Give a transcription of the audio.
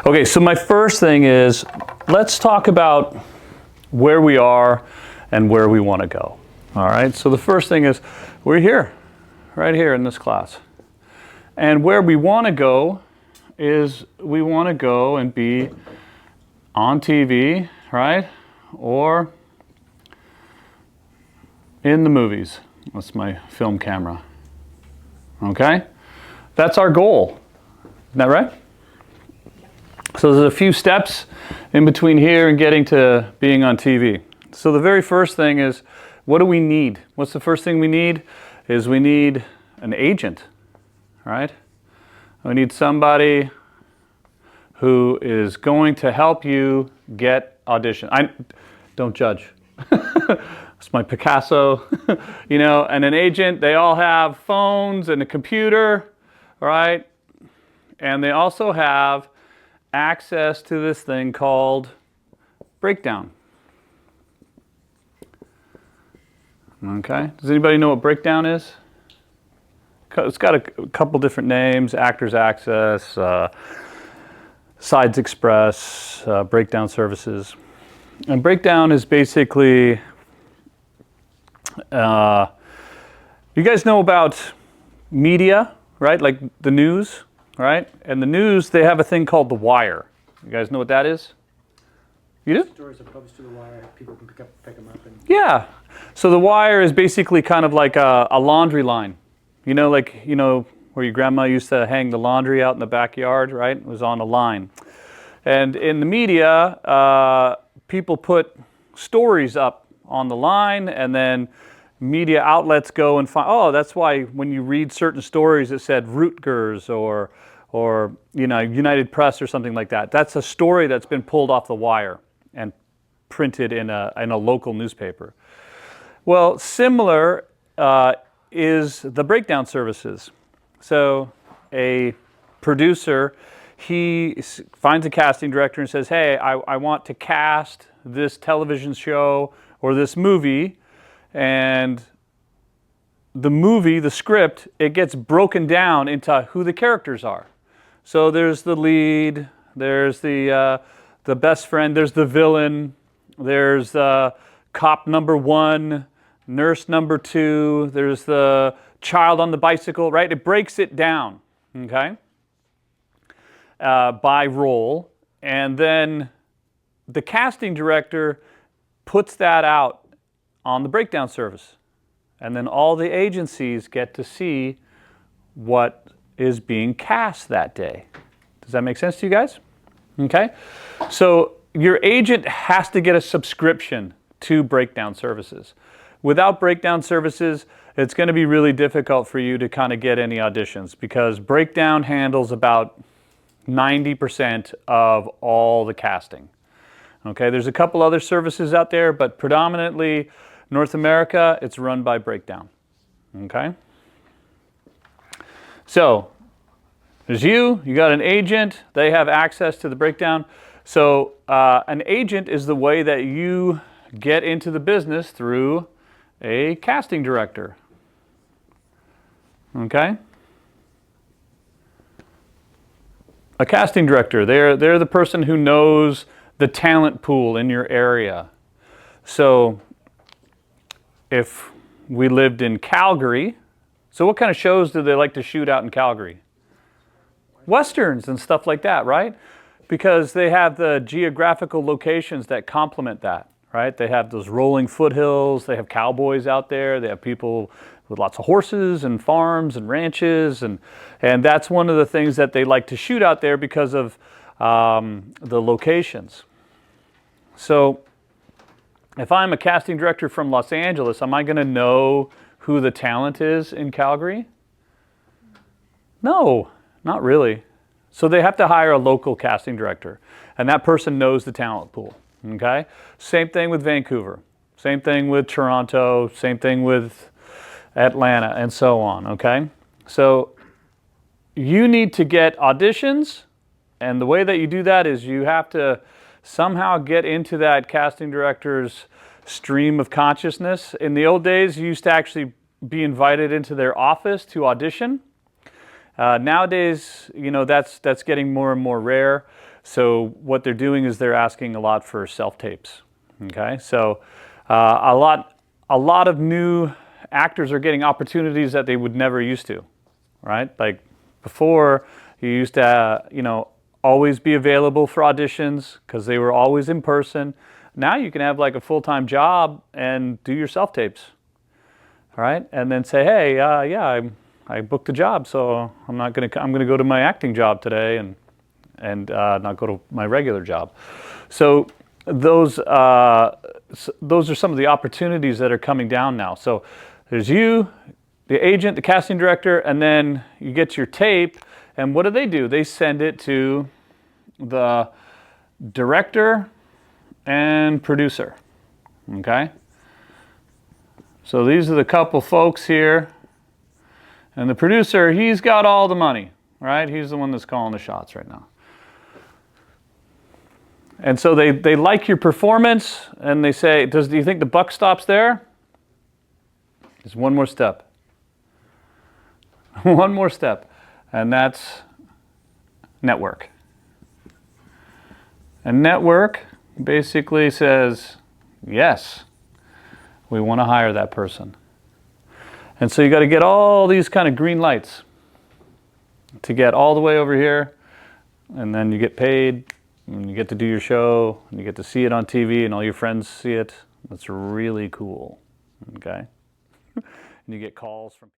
Okay, so my first thing is, let's talk about where we are and where we want to go. All right, so the first thing is, we're here, right here in this class. And where we want to go is, we want to go and be on TV, right? Or in the movies. That's my film camera. Okay? That's our goal. Isn't that right? So there's a few steps in between here and getting to being on TV. So the very first thing is, what do we need? What's the first thing we need? Is we need an agent, right? We need somebody who is going to help you get audition. Don't judge. It's my Picasso, you know, and an agent, they all have phones and a computer, right? And they also have access to this thing called breakdown. Okay, does anybody know what breakdown is? It's got a couple different names: Actors Access, Sides Express, Breakdown Services. And breakdown is basically, you guys know about media, right? Like the news, right? And the news, they have a thing called The Wire. You guys know what that is? You do? Stories are published to The Wire. People can pick them up. And Yeah. So The Wire is basically kind of like a laundry line. You know, like, you know, where your grandma used to hang the laundry out in the backyard, right? It was on a line. And in the media, people put stories up on the line, and then media outlets go and find, oh, that's why when you read certain stories it said Rutgers or you know, United Press or something like that. That's a story that's been pulled off The Wire and printed in a local newspaper. Well, similar is the breakdown services. So a producer, he finds a casting director and says, hey, I want to cast this television show or this movie, and the movie, the script, it gets broken down into who the characters are. So there's the lead, there's the best friend, there's the villain, there's cop number one, nurse number two, there's the child on the bicycle, right? It breaks it down, okay, by role. And then the casting director puts that out on the breakdown service. And then all the agencies get to see what is being cast that day. Does that make sense to you guys? Okay. So your agent has to get a subscription to breakdown services. Without breakdown services, it's going to be really difficult for you to kind of get any auditions, because breakdown handles about 90% of all the casting. Okay, there's a couple other services out there, but predominantly North America, it's run by breakdown. Okay? So, there's you got an agent, they have access to the breakdown. So, an agent is the way that you get into the business through a casting director. Okay? A casting director, they're the person who knows the talent pool in your area. So if we lived in Calgary, so what kind of shows do they like to shoot out in Calgary? Westerns and stuff like that, right? Because they have the geographical locations that complement that, right? They have those rolling foothills, they have cowboys out there, they have people with lots of horses and farms and ranches, and that's one of the things that they like to shoot out there because of the locations. So if I'm a casting director from Los Angeles, am I going to know who the talent is in Calgary? No, not really. So they have to hire a local casting director, and that person knows the talent pool. Okay? Same thing with Vancouver. Same thing with Toronto. Same thing with Atlanta, and so on. Okay? So you need to get auditions, and the way that you do that is you have to somehow get into that casting director's stream of consciousness. In the old days, you used to actually be invited into their office to audition. Nowadays, you know, that's getting more and more rare. So what they're doing is they're asking a lot for self-tapes. Okay, so a lot of new actors are getting opportunities that they would never used to, right? Like before, you used to, always be available for auditions because they were always in person. Now you can have like a full-time job and do your self-tapes, all right? And then say, hey, yeah, I booked a job, so I'm gonna go to my acting job today and not go to my regular job. So those are some of the opportunities that are coming down now. So there's you, the agent, the casting director, and then you get your tape, and what do? They send it to the director and producer, okay? So these are the couple folks here, and the producer, he's got all the money, right? He's the one that's calling the shots right now. And so they like your performance, and they say, do you think the buck stops there? There's one more step. One more step, and that's network. And network basically says, yes, we want to hire that person. And so you got to get all these kind of green lights to get all the way over here, and then you get paid, and you get to do your show, and you get to see it on TV, and all your friends see it. That's really cool, okay? And you get calls from